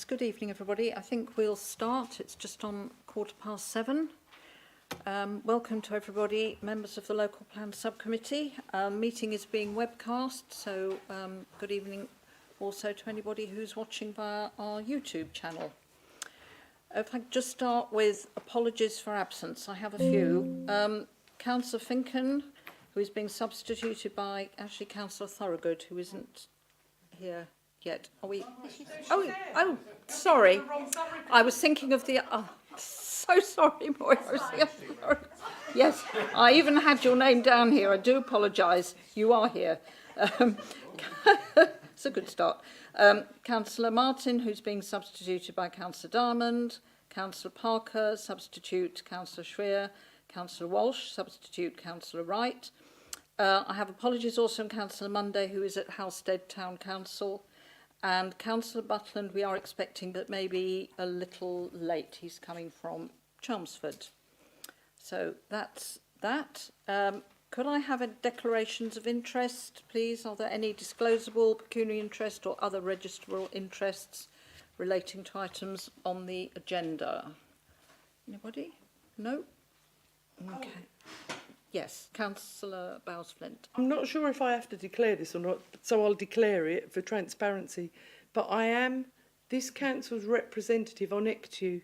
Good evening, everybody. I think we'll start. It's just on 7:15. Welcome to everybody, members of the Local Plan Subcommittee. Meeting is being webcast, so good evening also to anybody who's watching via our YouTube channel. If I could just start with apologies for absence, I have a few. Councillor Finken, who is being substituted by actually Councillor Thorogood, who isn't here yet. Are we? Oh, sorry. I was thinking of the. Oh, so sorry, boy. Yes, I even had your name down here. I do apologise. You are here. It's a good start. Councillor Martin, who's being substituted by Councillor Diamond. Councillor Parker, substitute Councillor Schweer. Councillor Walsh, substitute Councillor Wright. I have apologies also from Councillor Monday, who is at Halstead Town Council. And Councillor Butland, we are expecting, but maybe a little late. He's coming from Chelmsford. So that's that. Could I have a declarations of interest, please? Are there any disclosable pecuniary interest or other registrable interests relating to items on the agenda? Anybody? No? Okay. Yes, Councillor Bowes-Flint. I'm not sure if I have to declare this or not, so I'll declare it for transparency. But I am this council's representative on ECTU.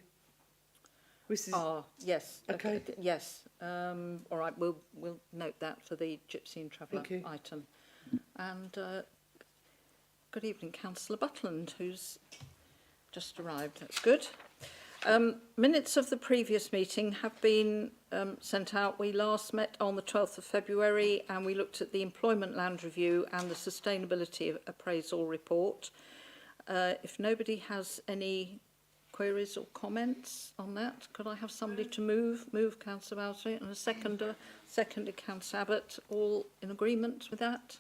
Yes. Okay. Yes. All right. We'll note that for the Gypsy and Traveller item. And good evening, Councillor Butland, who's just arrived. That's good. Minutes of the previous meeting have been sent out. We last met on the 12th of February and we looked at the Employment Land Review and the Sustainability Appraisal Report. If nobody has any queries or comments on that, could I have somebody to move? Move, Councillor Bowsley, and a seconder, Councillor Abbott. All in agreement with that?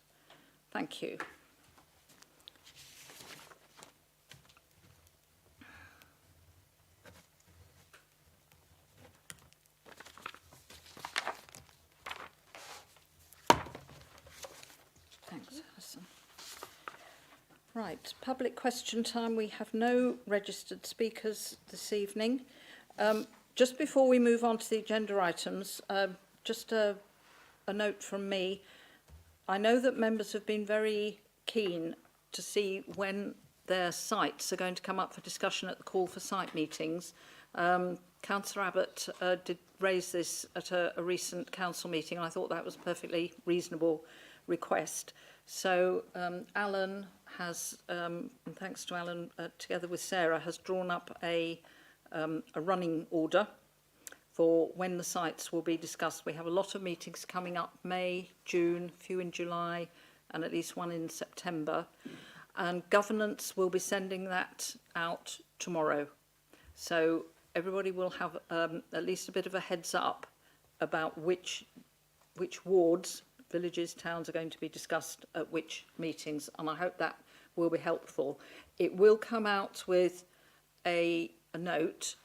Thank you. Thanks, Alison. Right, public question time. We have no registered speakers this evening. Just before we move on to the agenda items, just a note from me. I know that members have been very keen to see when their sites are going to come up for discussion at the call for site meetings. Councillor Abbott did raise this at a recent council meeting, and I thought that was a perfectly reasonable request. So Alan has, and thanks to Alan, together with Sarah, has drawn up a running order for when the sites will be discussed. We have a lot of meetings coming up, May, June, a few in July, and at least one in September. And governance will be sending that out tomorrow. So everybody will have at least a bit of a heads up about which wards, villages, towns are going to be discussed at which meetings, and I hope that will be helpful. It will come out with a note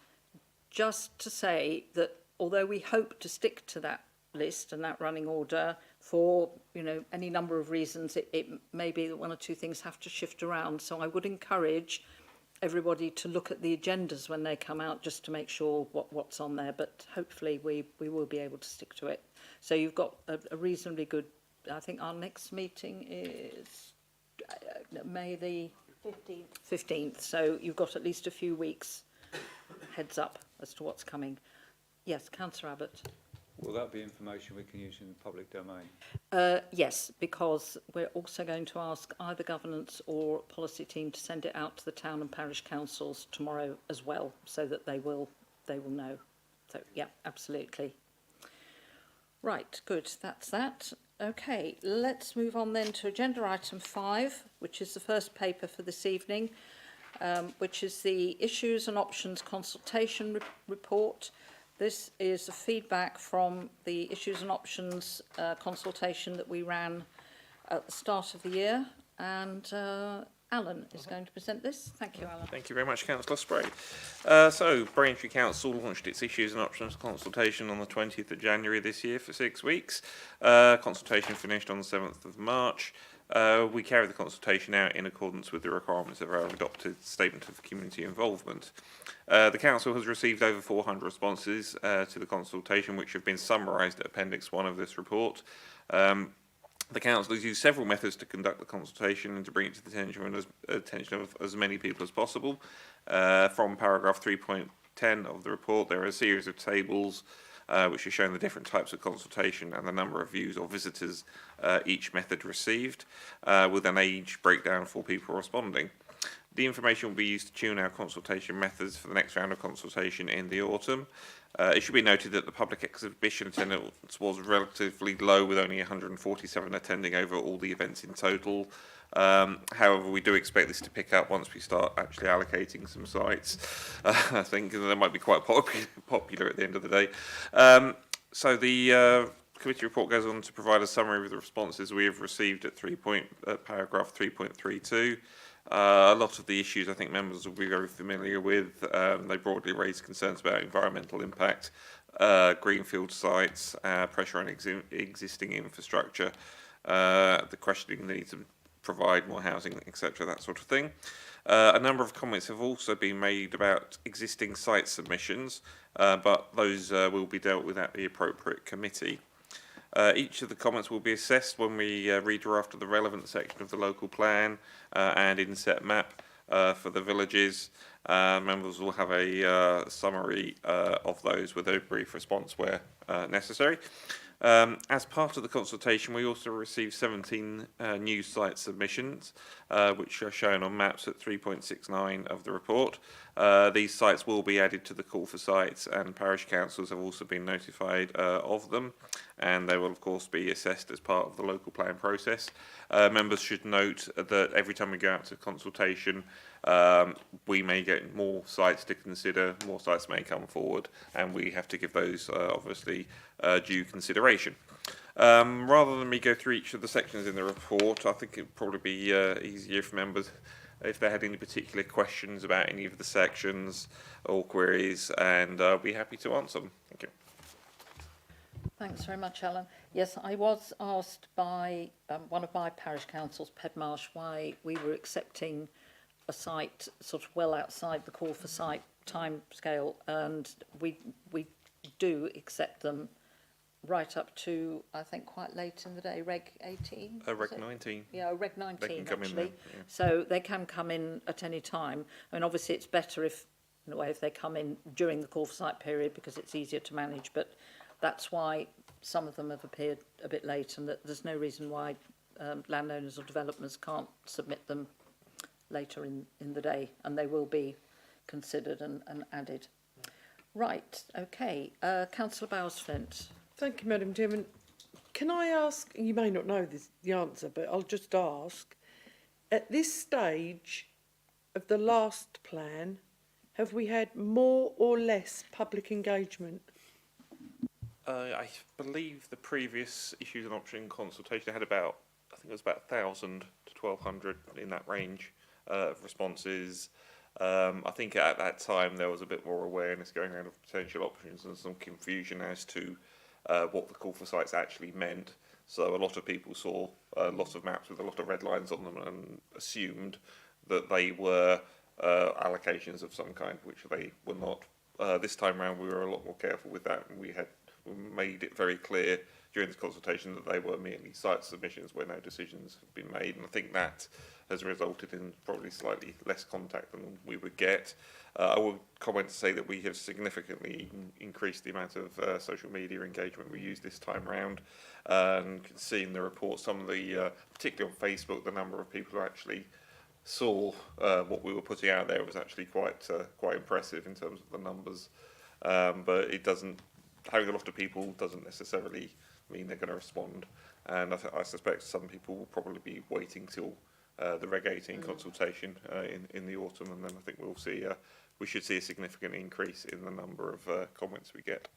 just to say that although we hope to stick to that list and that running order for any number of reasons, it may be that one or two things have to shift around. So I would encourage everybody to look at the agendas when they come out just to make sure what's on there, but hopefully we will be able to stick to it. So you've got a reasonably good, I think our next meeting is May the 15th. So you've got at least a few weeks heads up as to what's coming. Yes, Councillor Abbott. Will that be information we can use in the public domain? Yes, because we're also going to ask either governance or policy team to send it out to the town and parish councils tomorrow as well, so that they will know. So yeah, absolutely. Right, good. That's that. Okay, let's move on then to agenda item 5, which is the first paper for this evening, which is the Issues and Options Consultation Report. This is a feedback from the Issues and Options consultation that we ran at the start of the year, and Alan is going to present this. Thank you, Alan. Thank you very much, Councillor Spray. So, Braintree Council launched its Issues and Options consultation on the 20th of January this year for 6 weeks. Consultation finished on the 7th of March. we carry the consultation out in accordance with the requirements of our adopted Statement of Community Involvement. The Council has received over 400 responses to the consultation, which have been summarised at Appendix 1 of this report. The Council has used several methods to conduct the consultation and to bring it to the attention of as many people as possible. From paragraph 3.10 of the report, there are a series of tables which are showing the different types of consultation and the number of views or visitors each method received, with an age breakdown for people responding. The information will be used to tune our consultation methods for the next round of consultation in the autumn. It should be noted that the public exhibition attendance was relatively low, with only 147 attending over all the events in total. However, we do expect this to pick up once we start actually allocating some sites. I think they might be quite popular at the end of the day. So the committee report goes on to provide a summary of the responses we have received at paragraph 3.32. A lot of the issues I think members will be very familiar with. They broadly raise concerns about environmental impact, greenfield sites, pressure on existing infrastructure, the questioning the need to provide more housing, etc., that sort of thing. A number of comments have also been made about existing site submissions, but those will be dealt with at the appropriate committee. Each of the comments will be assessed when we redraft the relevant section of the local plan and inset map for the villages. Members will have a summary of those with a brief response where necessary. As part of the consultation, we also received 17 new site submissions, which are shown on maps at 3.69 of the report. These sites will be added to the call for sites, and parish councils have also been notified of them, and they will of course be assessed as part of the local plan process. Members should note that every time we go out to consultation, we may get more sites to consider, more sites may come forward, and we have to give those obviously due consideration. Rather than me go through each of the sections in the report, I think it would probably be easier for members if they had any particular questions about any of the sections or queries, and I'll be happy to answer them. Thank you. Thanks very much, Alan. Yes, I was asked by one of my parish councils, Pedmarsh, why we were accepting a site sort of well outside the call for site time scale, and we do accept them right up to, I think, quite late in the day, Reg 18? Reg 19. Yeah, Reg 19, They can come actually. in then, yeah. So they can come in at any time. I mean, obviously, it's better if, in a way, if they come in during the call for site period, because it's easier to manage, but that's why some of them have appeared a bit late, and that there's no reason why landowners or developers can't submit them later in the day, and they will be considered and added. Right, okay. Councillor Bowes-Flint. Thank you, Madam Chairman. Can I ask, you may not know the answer, but I'll just ask, at this stage of the last plan, have we had more or less public engagement? I believe the previous issues and option consultation had about, I think it was about 1,000 to 1,200 in that range of responses. I think at that time there was a bit more awareness going around of potential options and some confusion as to what the call for sites actually meant. So a lot of people saw a lot of maps with a lot of red lines on them and assumed that they were allocations of some kind, which they were not. This time around we were a lot more careful with that, and we made it very clear during this consultation that they were merely site submissions where no decisions have been made, and I think that has resulted in probably slightly less contact than we would get. I will comment to say that we have significantly increased the amount of social media engagement we use this time round, and you can see in the report some of the, particularly on Facebook, the number of people who actually saw what we were putting out there was actually quite impressive in terms of the numbers, but it doesn't, having a lot of people doesn't necessarily mean they're going to respond, and I suspect some people will probably be waiting till the Reg 18 consultation in the autumn, and then I think we should see a significant increase in the number of comments we get.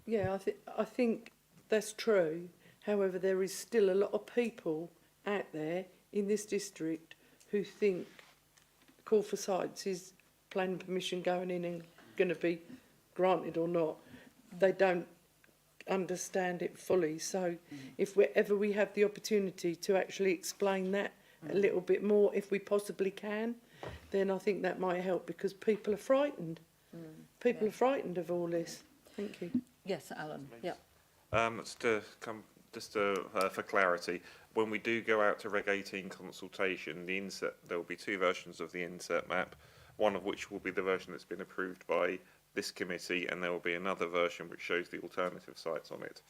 Yeah, I think that's true. However, there is still a lot of people out there in this district who think call for sites is planning permission going in and going to be granted or not. They don't understand it fully. So if we have the opportunity to actually explain that a little bit more, if we possibly can, then I think that might help, because people are frightened. People are frightened of all this. Thank you. Yes, Alan. Yeah. For clarity, when we do go out to Reg 18 consultation, there will be two versions of the insert map, one of which will be the version that's been approved by this committee, and there will be another version which shows the alternative sites on it.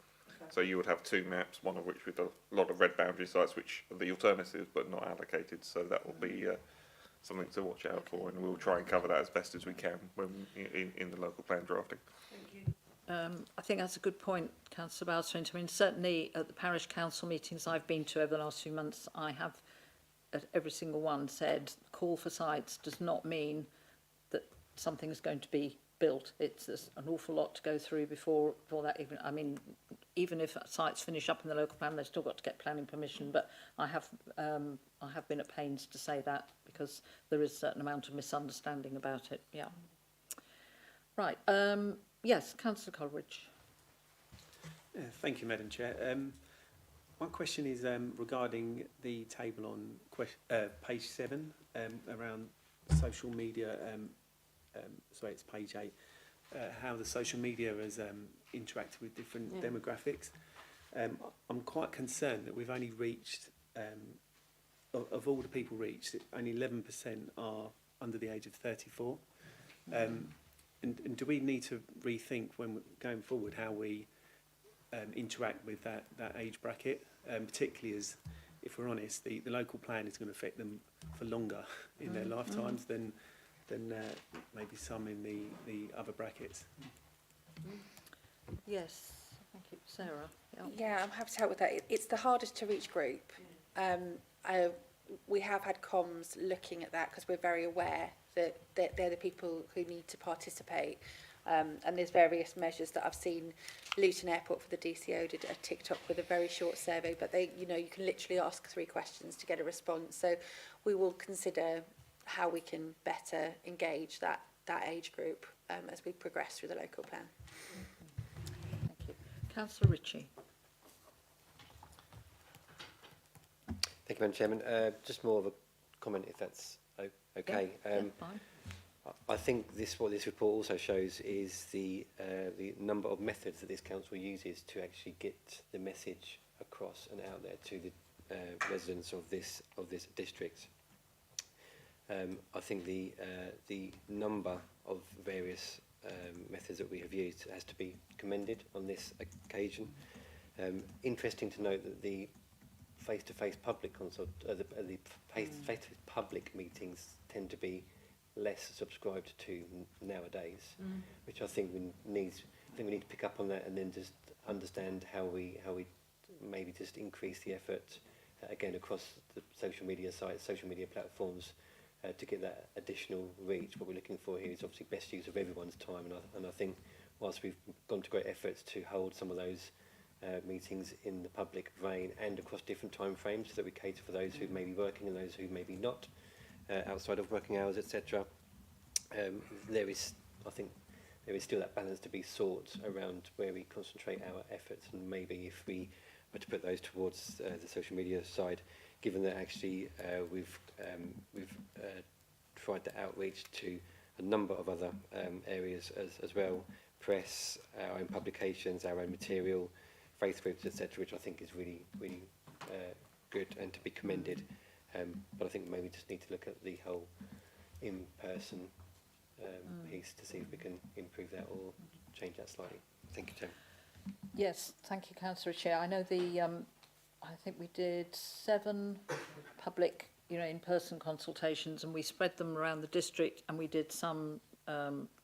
So you would have two maps, one of which with a lot of red boundary sites, which are the alternatives but not allocated. So that will be something to watch out for, and we'll try and cover that as best as we can when in the local plan drafting. I think that's a good point, Councillor Balswint. I mean, certainly at the parish council meetings I've been to over the last few months, I have at every single one said call for sites does not mean that something is going to be built. There's an awful lot to go through before that even. I mean, even if sites finish up in the local plan, they've still got to get planning permission. But I have been at pains to say that, because there is a certain amount of misunderstanding about it. Yeah. Right. Yes, Councillor Coleridge. Thank you, Madam Chair. One question is regarding the table on page 7 around social media. Sorry, it's page 8. How the social media has interacted with different demographics. I'm quite concerned that we've only reached, of all the people reached, only 11% are under the age of 34. And do we need to rethink when we're going forward how we interact with that age bracket, particularly as, if we're honest, the local plan is going to affect them for longer in their lifetimes than maybe some in the other brackets. Yes, thank you, Sarah. Yeah, I'm happy to help with that. It's the hardest to reach group. We have had comms looking at that because we're very aware that they're the people who need to participate. And there's various measures that I've seen. Luton Airport for the DCO did a TikTok with a very short survey, but you can literally ask 3 questions to get a response. So we will consider how we can better engage that age group as we progress through the local plan. Thank you. Councillor Ritchie. Thank you, Madam Chairman. Just more of a comment, if that's okay. Yeah, fine. I think what this report also shows is the number of methods that this council uses to actually get the message across and out there to the residents of this district. I think the number of various methods that we have used has to be commended on this occasion. Interesting to note that the face-to-face public face-to-face public meetings tend to be less subscribed to nowadays, which I think we need to pick up on that, and then just understand how we maybe just increase the effort again across the social media sites, social media platforms, to get that additional reach. What we're looking for here is obviously best use of everyone's time, and I think whilst we've gone to great efforts to hold some of those meetings in the public vein and across different time frames, so that we cater for those who may be working and those who may be not, outside of working hours, etc. There is still that balance to be sought around where we concentrate our efforts, and maybe if we were to put those towards the social media side, given that actually we've tried to outreach to a number of other areas as well, press, our own publications, our own material, faith groups, etc., which I think is really good and to be commended. But I think maybe we just need to look at the whole in-person piece to see if we can improve that or change that slightly. Thank you, Chair. Yes, thank you, Councillor Chair. I know I think we did 7 public, in-person consultations, and we spread them around the district, and we did some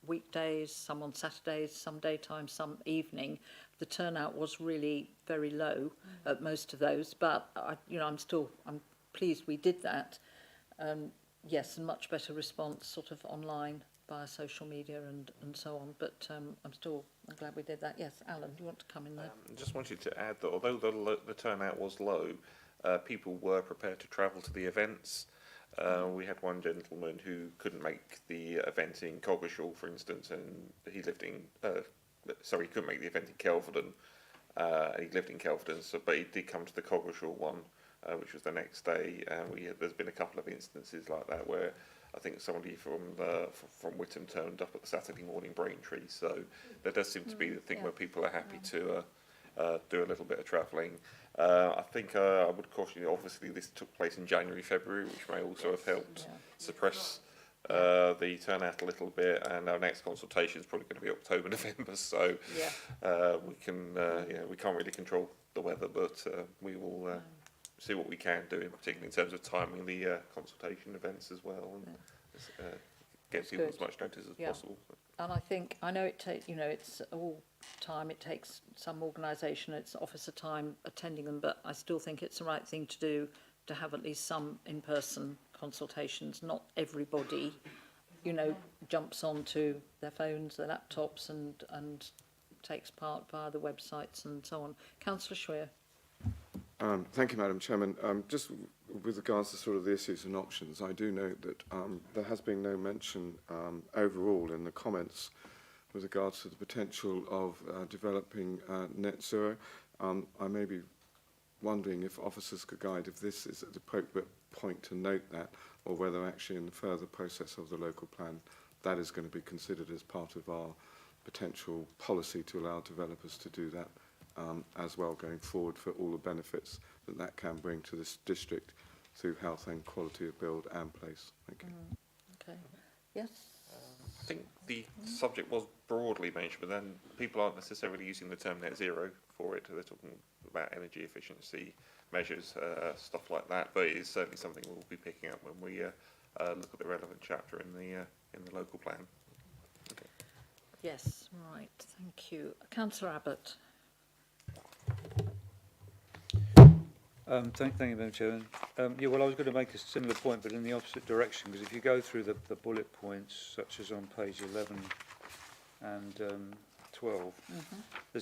weekdays, some on Saturdays, some daytime, some evening. The turnout was really very low at most of those, but I'm pleased we did that. Yes, and much better response sort of online via social media and so on. But I'm glad we did that. Yes, Alan, do you want to come in there? Just wanted to add that although the turnout was low, people were prepared to travel to the events. We had one gentleman who couldn't make the event in Coggeshall, for instance, and he lived in sorry, he couldn't make the event in Kelvedon, and he lived in Kelvedon, so, but he did come to the Coggeshall one, which was the next day. There's been a couple of instances like that where I think somebody from Whittam turned up at the Saturday morning Braintree. So there does seem to be the thing where people are happy to do a little bit of travelling. I think I would caution you, obviously this took place in January, February, which may also have helped suppress the turnout a little bit, and our next consultation is probably going to be October, November, so we can't really control the weather, but we will see what we can do, in particular in terms of timing the consultation events as well, and get people as much notice as possible. And I know it takes, it's all time, it takes some organisation, it's officer time attending them, but I still think it's the right thing to do, to have at least some in-person consultations. Not everybody, jumps onto their phones, their laptops and takes part via the websites and so on. Councillor Schwer. Thank you, Madam Chairman. Just with regards to sort of the issues and options, I do note that there has been no mention overall in the comments with regards to the potential of developing net zero. I may be wondering if officers could guide if this is at the appropriate point to note that, or whether actually in the further process of the local plan that is going to be considered as part of our potential policy to allow developers to do that as well going forward, for all the benefits that that can bring to this district through health and quality of build and place. Thank you. Okay. Yes. I think the subject was broadly mentioned, but then people aren't necessarily using the term net zero for it. They're talking about energy efficiency measures, stuff like that. But it is certainly something we'll be picking up when we look at the relevant chapter in the local plan. Okay. Yes. Right. Thank you, Councillor Abbott. Thank you, Madam Chairman. Well, I was going to make a similar point, but in the opposite direction, because if you go through the bullet points, such as on page 11 and 12,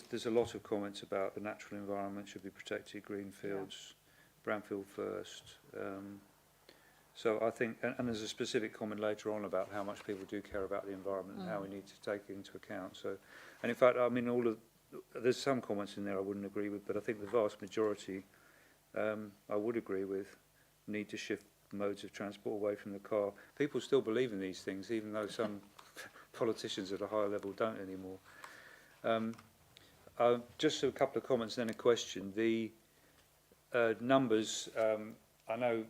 there's a lot of comments about the natural environment should be protected, green fields, brownfield first. So I think, and there's a specific comment later on about how much people do care about the environment and how we need to take it into account. So, and in fact, I mean, there's some comments in there I wouldn't agree with, but I think the vast majority I would agree with. Need to shift modes of transport away from the car. People still believe in these things, even though some politicians at a higher level don't anymore. Just a couple of comments, then a question. The numbers, I know,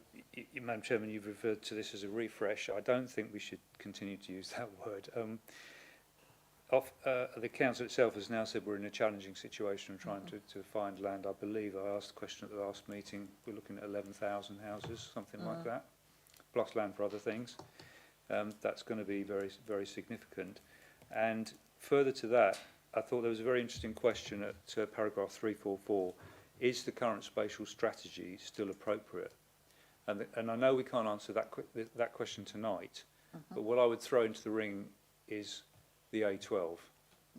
Madam Chairman, you've referred to this as a refresh. I don't think we should continue to use that word. The council itself has now said we're in a challenging situation of trying to find land. I believe I asked the question at the last meeting. We're looking at 11,000 houses, something like that, plus land for other things. That's going to be very, very significant. And further to that, I thought there was a very interesting question at paragraph 344. Is the current spatial strategy still appropriate? And I know we can't answer that question tonight, but what I would throw into the ring is the A12.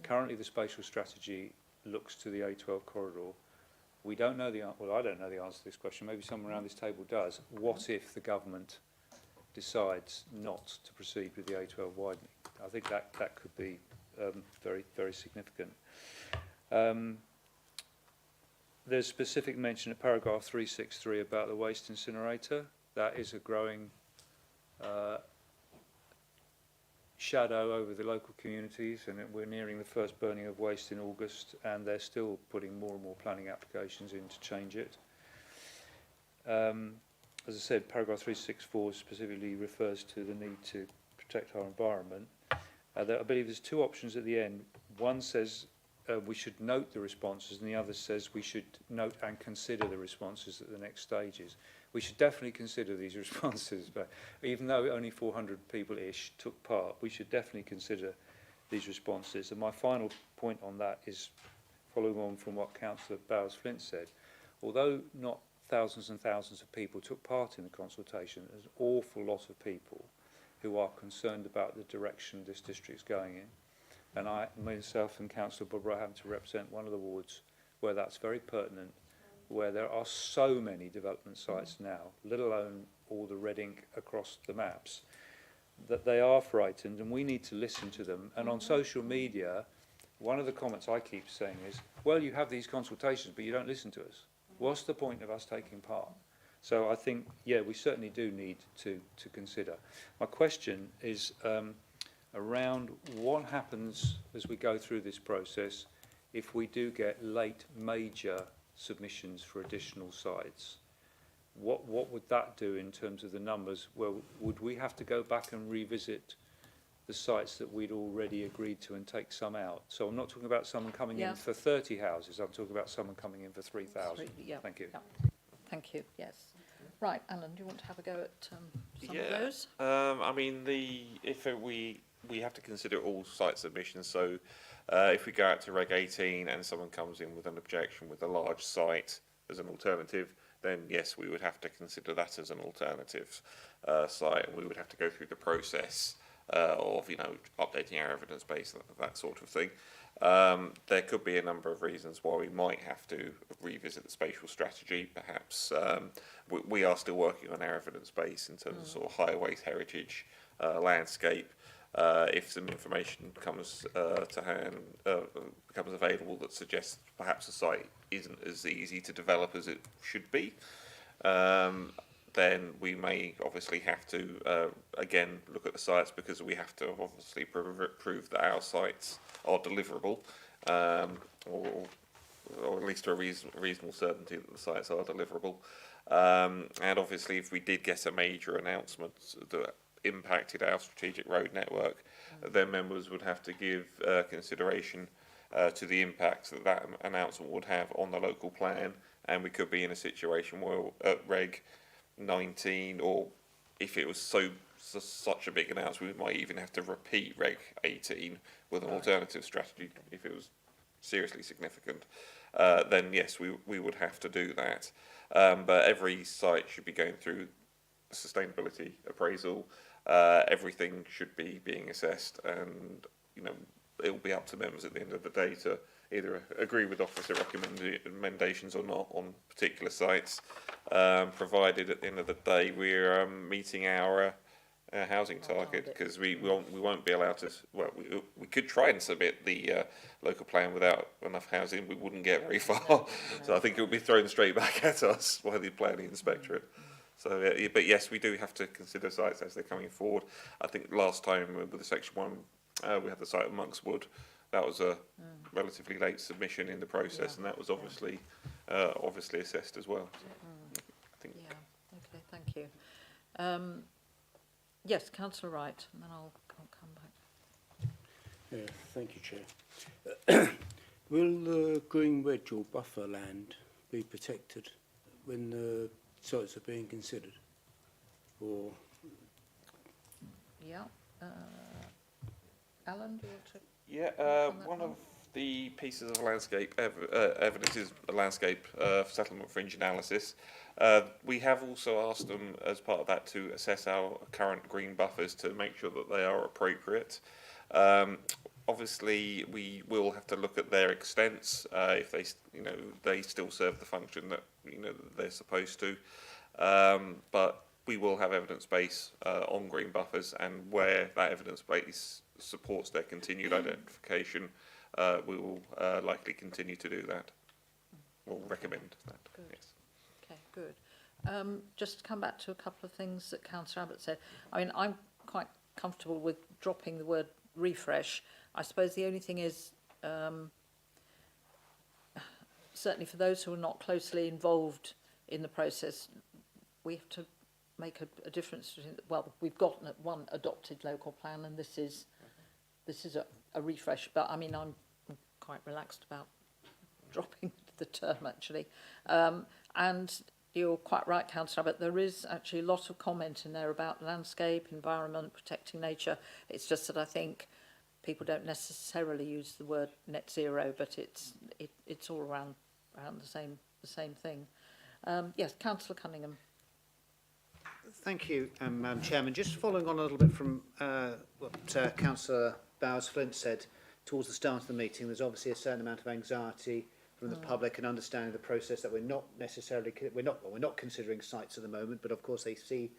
Currently, the spatial strategy looks to the A12 corridor. We don't know I don't know the answer to this question. Maybe someone around this table does. What if the government decides not to proceed with the A12 widening? I think that could be very, very significant. There's specific mention at paragraph 363 about the waste incinerator. That is a growing shadow over the local communities, and we're nearing the first burning of waste in August, and they're still putting more and more planning applications in to change it. As I said, paragraph 364 specifically refers to the need to protect our environment. I believe there's two options at the end. One says we should note the responses, and the other says we should note and consider the responses at the next stages. We should definitely consider these responses, but even though only 400 people-ish took part, we should definitely consider these responses. And my final point on that is following on from what Councillor Bowers-Flint said. Although not thousands and thousands of people took part in the consultation, there's an awful lot of people who are concerned about the direction this district's going in. And myself and Councillor Barbara happen to represent one of the wards where that's very pertinent, where there are so many development sites now, let alone all the red ink across the maps, that they are frightened, and we need to listen to them. And on social media, one of the comments I keep saying is, well, you have these consultations, but you don't listen to us. What's the point of us taking part? So I think, yeah, we certainly do need to consider. My question is around what happens as we go through this process if we do get late major submissions for additional sites. What would that do in terms of the numbers? Well, would we have to go back and revisit the sites that we'd already agreed to and take some out? So I'm not talking about someone coming Yeah. in for 30 houses, I'm talking about someone coming in for 3,000. Yeah. Thank you. Yeah. Thank you, yes. Right, Alan, do you want to have a go at some of Yeah. those? I mean, we have to consider all site submissions. So if we go out to Reg 18 and someone comes in with an objection with a large site as an alternative, then yes, we would have to consider that as an alternative site, and we would have to go through the process of, you know, updating our evidence base, that sort of thing. There could be a number of reasons why we might have to revisit the spatial strategy. Perhaps we are still working on our evidence base in terms of sort of highways, heritage, landscape. If some information comes to hand, becomes available that suggests perhaps a site isn't as easy to develop as it should be, then we may obviously have to again look at the sites, because we have to obviously prove that our sites are deliverable, or at least to a reasonable certainty that the sites are deliverable. And obviously, if we did get a major announcement that impacted our strategic road network, then members would have to give consideration to the impact that that announcement would have on the local plan, and we could be in a situation where at Reg 19, or if it was such a big announcement, we might even have to repeat Reg 18 with an alternative strategy if it was seriously significant. Then yes, we would have to do that. But every site should be going through a sustainability appraisal. Everything should be being assessed, and you know, it will be up to members at the end of the day to either agree with officer recommendations or not on particular sites, provided at the end of the day we're meeting our housing target, because we won't be allowed to. Well, we could try and submit the local plan without enough housing. We wouldn't get very far. So I think it would be thrown straight back at us by the planning inspectorate. So, but yes, we do have to consider sites as they're coming forward. I think last time with the Section 1, we had the site of Monkswood. That was a relatively late submission in the process, and that was obviously assessed as well. So, I think. Yeah, okay, thank you. Yes, Councillor Wright, and then I'll come back. Yeah, thank you, Chair. Will the green wedge or buffer land be protected when the sites are being considered? Or Yeah. Alan, do you want to? Yeah, on that one one? of the pieces of landscape evidence is a landscape settlement fringe analysis. We have also asked them as part of that to assess our current green buffers to make sure that they are appropriate. Obviously, we will have to look at their extents if they, they still serve the function that that they're supposed to. But we will have evidence base on green buffers, and where that evidence base supports their continued identification, we will likely continue to do that. We'll recommend that. Good. Yes. Okay, good. Just to come back to a couple of things that Councillor Abbott said. I mean, I'm quite comfortable with dropping the word refresh. I suppose the only thing is, certainly for those who are not closely involved in the process, we have to make a difference between, well, we've got one adopted local plan, and this is a refresh, but I mean, I'm quite relaxed about dropping the term, actually. And you're quite right, Councillor Abbott, there is actually a lot of comment in there about landscape, environment, protecting nature. It's just that I think people don't necessarily use the word net zero, but it's all around the same thing. Yes, Councillor Cunningham. Thank you, Madam Chairman. Just following on a little bit from what Councillor Bowers-Flint said towards the start of the meeting, there's obviously a certain amount of anxiety from the public and understanding the process that we're not considering sites at the moment, but of course they see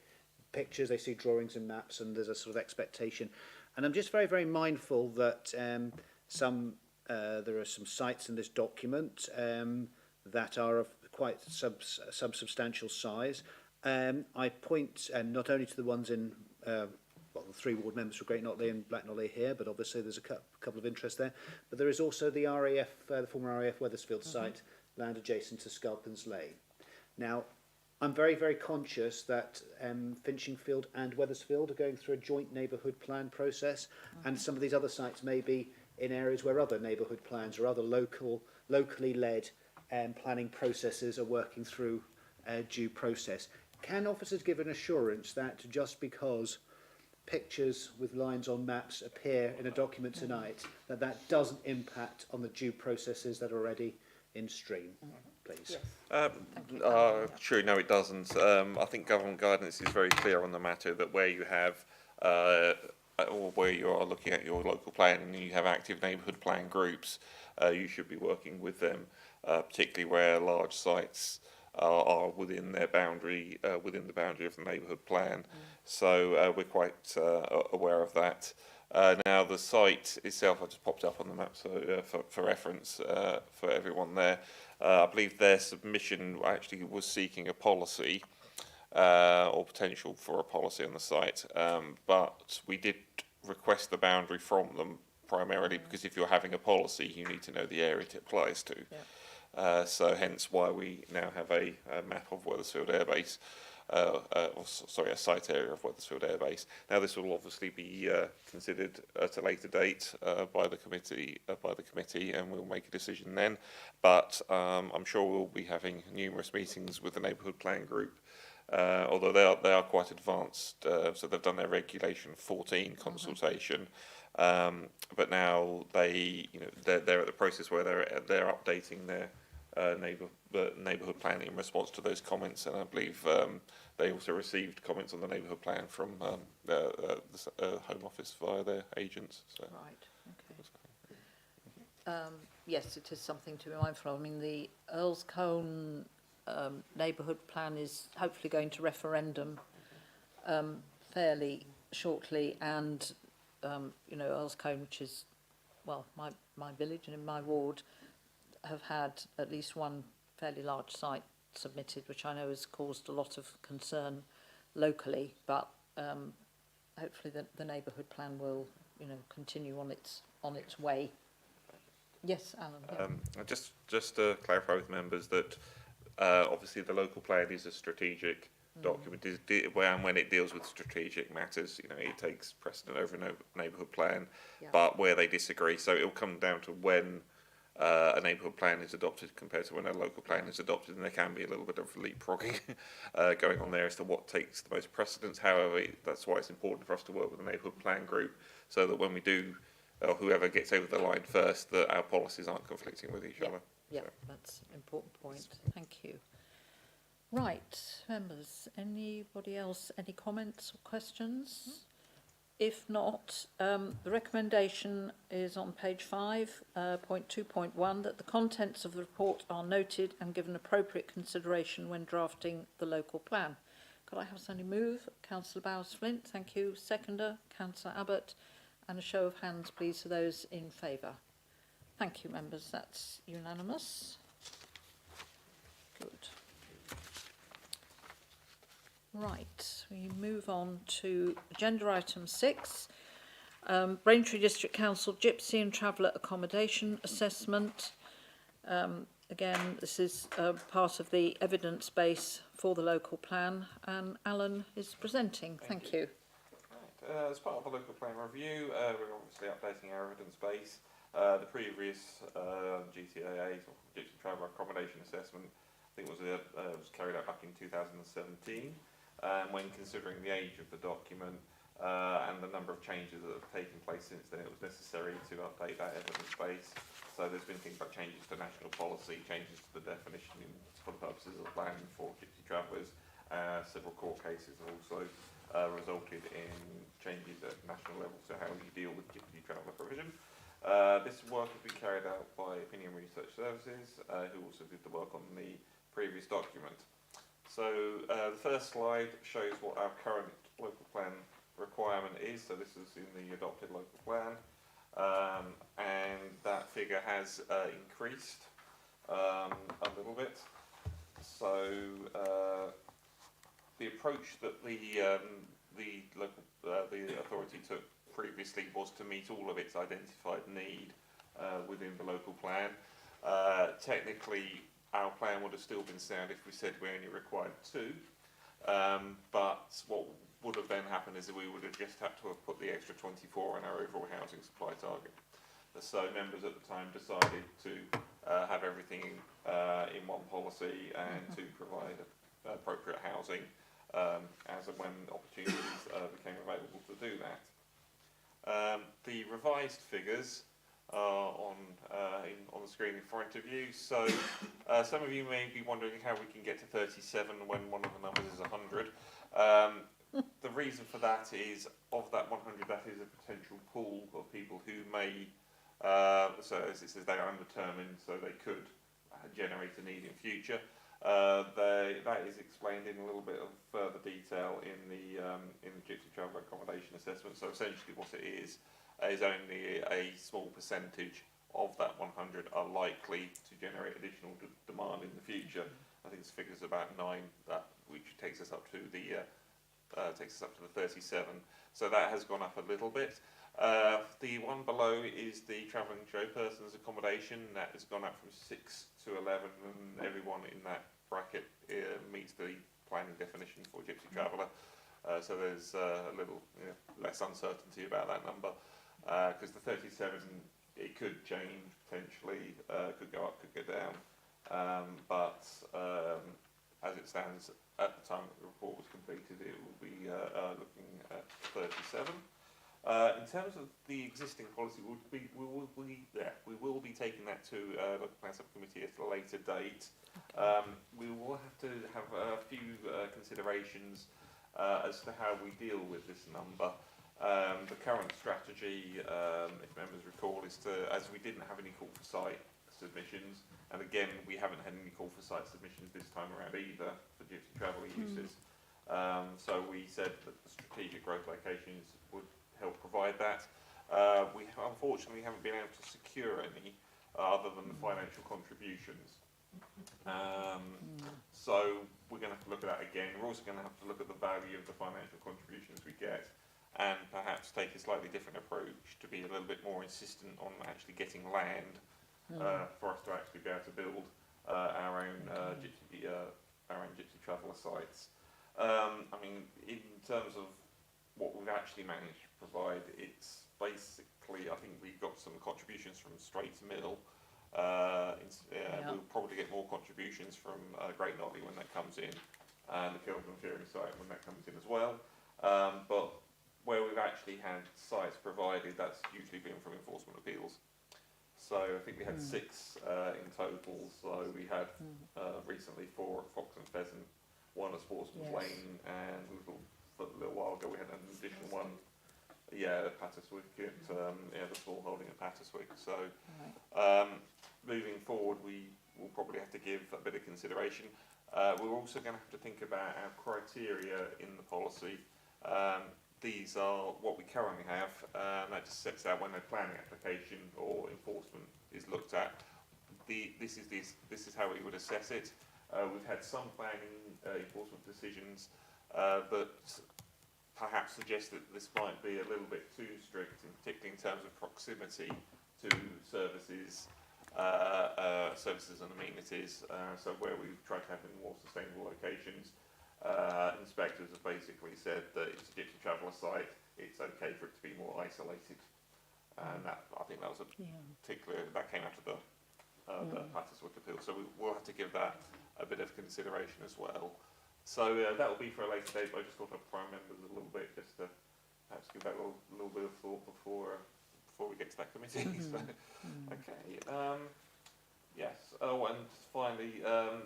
pictures, they see drawings and maps, and there's a sort of expectation. And I'm just very, very mindful that some there are some sites in this document that are of quite substantial size. I point not only to the ones in, well, the 3 ward members for Great Notley and Black Notley here, but obviously there's a couple of interests there. But there is also the RAF, the former RAF Wethersfield site, land adjacent to Sculpins Lane. Now, I'm very, very conscious that Finchingfield and Wethersfield are going through a joint neighbourhood plan process, and some of these other sites may be in areas where other neighbourhood plans or other locally led planning processes are working through due process. Can officers give an assurance that just because pictures with lines on maps appear in a document tonight, that doesn't impact on the due processes that are already in stream, please? Sure, no, it doesn't. I think government guidance is very clear on the matter that where you have, or where you are looking at your local plan and you have active neighbourhood plan groups, you should be working with them, particularly where large sites are within their boundary, within the boundary of the neighbourhood plan. So we're quite aware of that. Now the site itself, I just popped up on the map so for reference for everyone there. I believe their submission actually was seeking a policy or potential for a policy on the site, but we did request the boundary from them primarily because if you're having a policy, you need to know the area it applies to. So hence why we now have a map of Wethersfield Air Base, a site area of Wethersfield Air Base. Now this will obviously be considered at a later date by the committee, and we'll make a decision then. But I'm sure we'll be having numerous meetings with the neighbourhood plan group. Although they are quite advanced, so they've done their Regulation 14 consultation, but now they're at the process where they're updating their neighbourhood plan in response to those comments, and I believe they also received comments on the neighbourhood plan from the Home Office via their agents. So. Right. Okay. Yes, it is something to be mindful of. I mean, the Earls Colne neighbourhood plan is hopefully going to referendum fairly shortly, and Earls Colne, which is, well, my village and in my ward, have had at least one fairly large site submitted, which I know has caused a lot of concern locally, but hopefully the neighbourhood plan will continue on its way. Yes, Alan. Yeah. Just to clarify with members that obviously the local plan is a strategic document, and when it deals with strategic matters, it takes precedent over a neighbourhood plan. But where they disagree, so it will come down to when a neighbourhood plan is adopted compared to when a local plan is adopted, and there can be a little bit of leapfrogging going on there as to what takes the most precedence. However, that's why it's important for us to work with the neighbourhood plan group, so that when we do, or whoever gets over the line first, that our policies aren't conflicting with each other. Yeah, that's an important point. Thank you. Right, members, anybody else, any comments or questions? If not, the recommendation is on page 5, point 2.1, that the contents of the report are noted and given appropriate consideration when drafting the local plan. Could I have somebody move? Councillor Bowes-Flint, thank you. Seconder, Councillor Abbott, and a show of hands, please, for those in favour. Thank you, members. That's unanimous. Good. Right, we move on to agenda item 6, Braintree District Council Gypsy and Traveller Accommodation Assessment. Again, this is part of the evidence base for the local plan, and Alan is presenting. Thank you. Right. As part of the local plan review, we're obviously updating our evidence base. The previous GTAA, or Gypsy Traveller Accommodation Assessment, I think was carried out back in 2017. When considering the age of the document and the number of changes that have taken place since then, it was necessary to update that evidence base. So there's been things like changes to national policy, changes to the definition for the purposes of land for gypsy travellers. Several court cases have also resulted in changes at national level to how you deal with gypsy traveller provision. This work has been carried out by Opinion Research Services, who also did the work on the previous document. So the first slide shows what our current local plan requirement is. So this is in the adopted local plan. and that figure has increased a little bit. So the approach that the local the authority took previously was to meet all of its identified need within the local plan. Technically, our plan would have still been sound if we said we only required 2, but what would have then happened is that we would have just had to have put the extra 24 in our overall housing supply target. So members at the time decided to have everything in one policy and to provide appropriate housing as and when opportunities became available to do that. The revised figures are on the screen in front of you. So some of you may be wondering how we can get to 37 when one of the numbers is 100. The reason for that is, of that 100, that is a potential pool of people who may, so as it says, they are undetermined, so they could generate a need in future. That is explained in a little bit of further detail in the Gypsy Travel Accommodation Assessment. So essentially what it is only a small percentage of that 100 are likely to generate additional demand in the future. I think this figure is about 9, which takes us up to the 37. So that has gone up a little bit. The one below is the travelling show persons accommodation. That has gone up from 6 to 11, and everyone in that bracket meets the planning definition for Gypsy Traveller. So there's a little less uncertainty about that number, because the 37, it could change potentially, could go up, could go down, but as it stands at the time that the report was completed, it will be looking at 37. In terms of the existing policy, we will be taking that to the Plan Subcommittee at a later date. We will have to have a few considerations as to how we deal with this number. The current strategy, if members recall, is to, as we didn't have any call for site submissions, and again we haven't had any call for site submissions this time around either for Gypsy Traveller uses. So we said that the strategic growth locations would help provide that. We unfortunately haven't been able to secure any other than the financial contributions. So we're going to have to look at that again. We're also going to have to look at the value of the financial contributions we get, and perhaps take a slightly different approach to be a little bit more insistent on actually getting land for us to actually be able to build our own Gypsy Traveller sites. I mean, in terms of what we've actually managed to provide, it's basically, I think we've got some contributions from Straits Mill. We'll probably get more contributions from Great Notley when that comes in, and the Kelvin Ferry site when that comes in as well. But where we've actually had sites provided, that's usually been from enforcement appeals. So I think we had 6 in total. So we had recently 4 at Fox and Pheasant, 1 at Sportsman's Lane, and a little while ago we had an additional one, at Patterswick, at the small holding at Patterswick. So moving forward, we will probably have to give a bit of consideration. We're also going to have to think about our criteria in the policy. These are what we currently have, and that just sets out when a planning application or enforcement is looked at. This is how we would assess it. We've had some planning enforcement decisions that perhaps suggest that this might be a little bit too strict, particularly in terms of proximity to services, services and amenities. So where we've tried to have in more sustainable locations, inspectors have basically said that it's a Gypsy Traveller site, it's okay for it to be more isolated. And that, I think that was a particular, that came out of the Patterswick appeal. So we'll have to give that a bit of consideration as well. So that will be for a later date, but I just thought I'd prime members a little bit, just to perhaps give that a little bit of thought before we get to that committee. So, okay. Yes. Oh, and finally,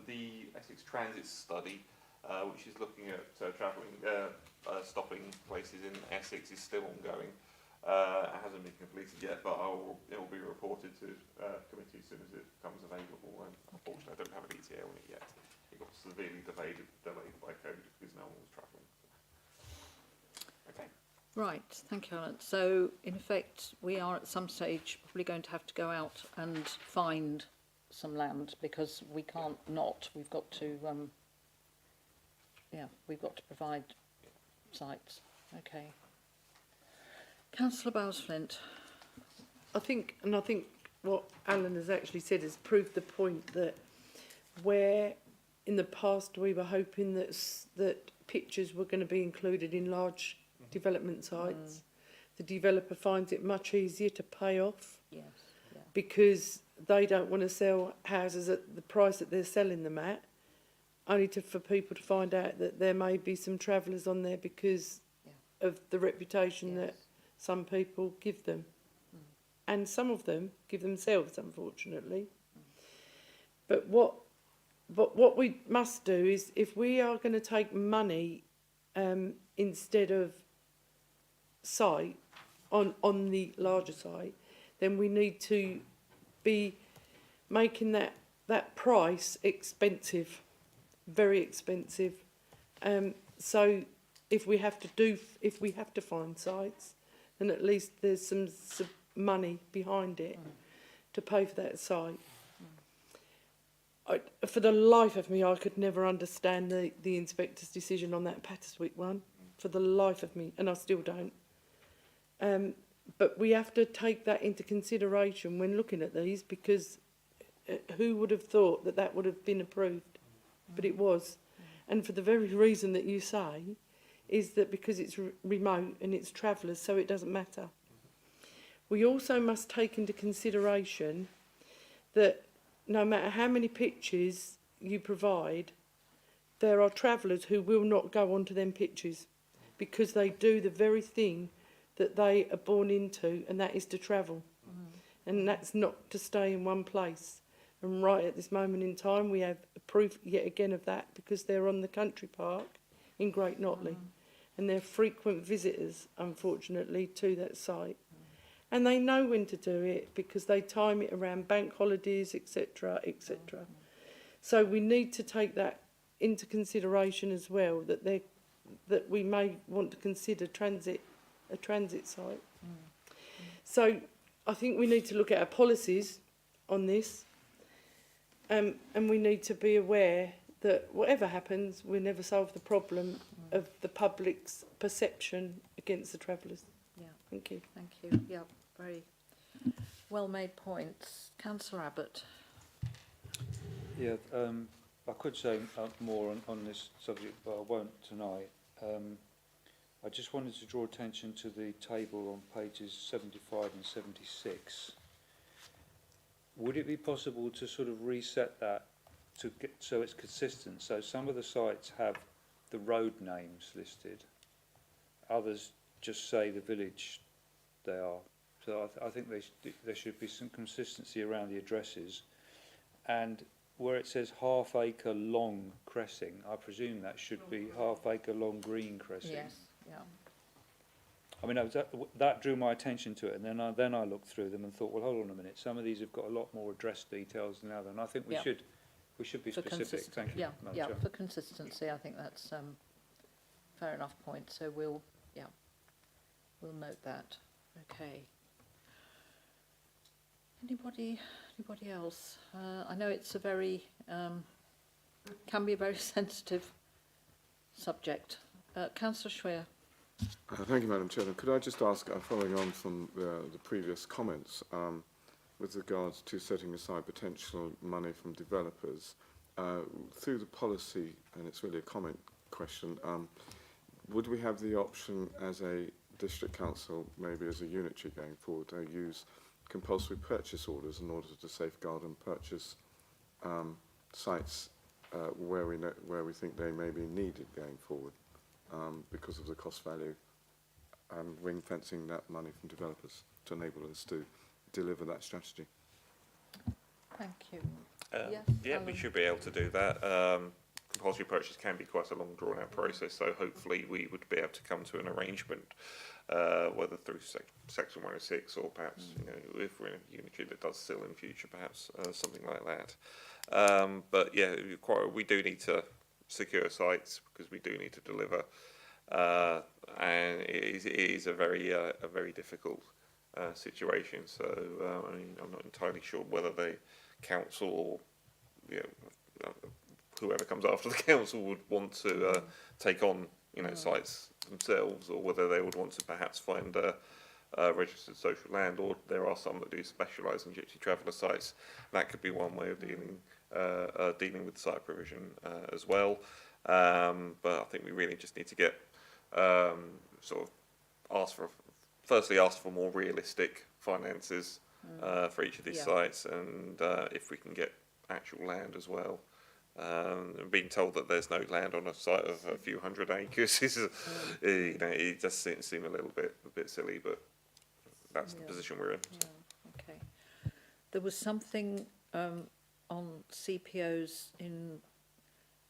the Essex Transit Study, which is looking at stopping places in Essex, is still ongoing. It hasn't been completed yet, but it will be reported to committee as soon as it becomes available. And unfortunately, I don't have an ETA on it yet. It got severely delayed by COVID because no one was travelling. Okay. Right, thank you, Alan. So, in effect, we are at some stage probably going to have to go out and find some land because we can't not. We've got to, we've got to provide sites. Okay. Councillor Bowes-Flint. I think what Alan has actually said has proved the point that where in the past we were hoping that pictures were going to be included in large development sites, the developer finds it much easier to pay off Yes. Yeah. because they don't want to sell houses at the price that they're selling them at, only for people to find out that there may be some travellers on there because of the reputation that some people give them. And some of them give themselves, unfortunately. But what we must do is, if we are going to take money instead of site on the larger site, then we need to be making that price expensive, very expensive. So if we have to find sites, then at least there's some money behind it to pay for that site. For the life of me, I could never understand the inspector's decision on that Patterswick one. For the life of me, and I still don't. But we have to take that into consideration when looking at these, because who would have thought that would have been approved? But it was. And for the very reason that you say, is that because it's remote and it's travellers, so it doesn't matter. We also must take into consideration that no matter how many pictures you provide, there are travellers who will not go onto them pictures because they do the very thing that they are born into, and that is to travel. And that's not to stay in one place. And right at this moment in time, we have proof yet again of that, because they're on the country park in Great Notley. And they're frequent visitors, unfortunately, to that site. And they know when to do it because they time it around bank holidays, etc., etc. So we need to take that into consideration as well, that we may want to consider a transit site. So I think we need to look at our policies on this, and we need to be aware that whatever happens, we never solve the problem of the public's perception against the travellers. Yeah. Thank you. Thank you. Yeah, very well made points. Councillor Abbott. Yeah, I could say more on this subject, but I won't tonight. I just wanted to draw attention to the table on pages 75 and 76. Would it be possible to sort of reset that to get so it's consistent? So some of the sites have the road names listed, others just say the village they are. So I think there should be some consistency around the addresses. And where it says half acre long Cressing, I presume that should be half acre long green Cressing. Yes. Yeah. I mean, that drew my attention to it, and then I looked through them and thought, well, hold on a minute. Some of these have got a lot more address details than others, and I think we should be For specific. Thank you. Yeah, Madam yeah. Chair. For consistency, I think that's fair enough point. So we'll note that. Okay. Anybody else? I know it's a very can be a very sensitive subject. Councillor Schwer. Thank you, Madam Chairman. Could I just ask, following on from the previous comments, with regards to setting aside potential money from developers, through the policy, and it's really a comment question, would we have the option as a district council, maybe as a unitary going forward, to use compulsory purchase orders in order to safeguard and purchase sites where we think they may be needed going forward? Because of the cost value, and ring fencing that money from developers to enable us to deliver that strategy. Thank you. Yes, Yeah, we Alan. should be able to do that. Compulsory purchase can be quite a long drawn out process, so hopefully we would be able to come to an arrangement, whether through section 106 or perhaps, if we're in a unitary that does still in future, perhaps something like that. But yeah, we do need to secure sites because we do need to deliver. and it is a very difficult situation. So I mean, I'm not entirely sure whether the council or whoever comes after the council would want to take on sites themselves, or whether they would want to perhaps find a registered social land, or there are some that do specialise in gypsy traveller sites. That could be one way of dealing with site provision as well. But I think we really just need to get sort of firstly ask for more realistic finances for each of these sites, and if we can get actual land as well. Being told that there's no land on a site of a few hundred acres is, it does seem a bit silly, but that's the position we're in. Yeah, okay. There was something on CPOs in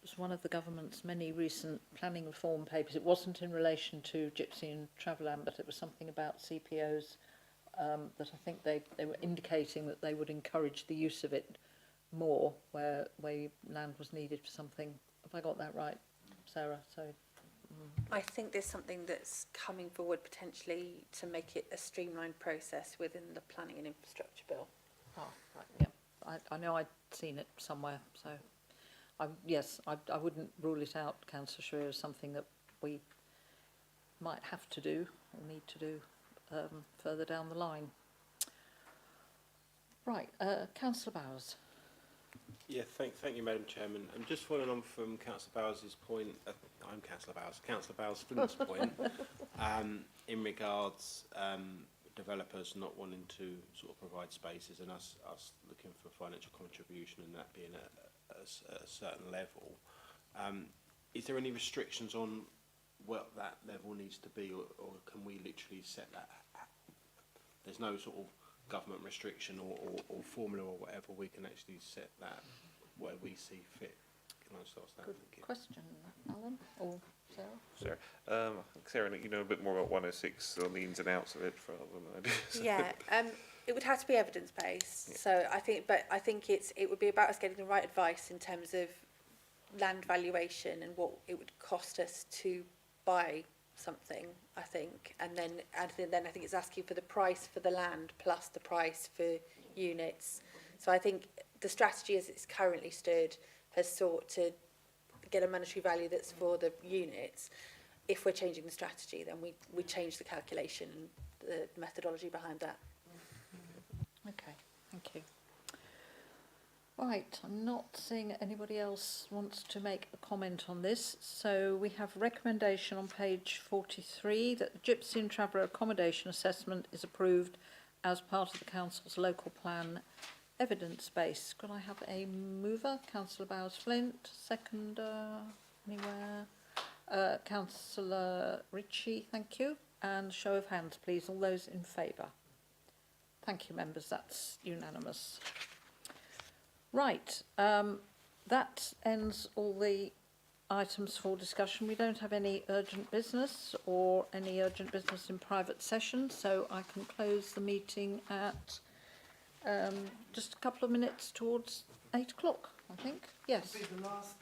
was one of the government's many recent planning reform papers. It wasn't in relation to Gypsy and Travelland, but it was something about CPOs that I think they were indicating that they would encourage the use of it more where land was needed for something. Have I got that right, Sarah? So I think there's something that's coming forward potentially to make it a streamlined process within the planning and infrastructure bill. right, yeah. I know I'd seen it somewhere, so I wouldn't rule it out, Councillor Shreer, as something that we might have to do or need to do further down the line. Right, Councillor Bowers. Yeah, thank you, Madam Chairman. And just following on from Councillor Bowers' point, I'm Councillor Bowers, Councillor Bowers-Flint's point, in regards developers not wanting to sort of provide spaces and us looking for financial contribution and that being at a certain level. Is there any restrictions on what that level needs to be, or can we literally set that? There's no sort of government restriction or formula or whatever, we can actually set that where we see fit. Can I start that? Good question, Alan or Sarah? Sarah, I think Sarah, you know a bit more about 106 on the ins and outs of it rather than I do. Yeah, it would have to be evidence based. Yeah. So I think it would be about us getting the right advice in terms of land valuation and what it would cost us to buy something, I think, and then I think it's asking for the price for the land plus the price for units. So I think the strategy as it's currently stood has sought to get a monetary value that's for the units. If we're changing the strategy, then we change the calculation and the methodology behind that. Okay, thank you. Right, I'm not seeing anybody else wants to make a comment on this. So we have recommendation on page 43 that the Gypsy and Traveller accommodation assessment is approved as part of the Council's local plan evidence base. Could I have a mover? Councillor Bowers-Flint, seconder, anywhere? Councillor Ritchie, thank you. And show of hands, please. All those in favour? Thank you, members. That's unanimous. Right, that ends all the items for discussion. We don't have any urgent business or any urgent business in private session, so I can close the meeting at just a couple of minutes towards 8 o'clock, I think. Yes. It'll be the last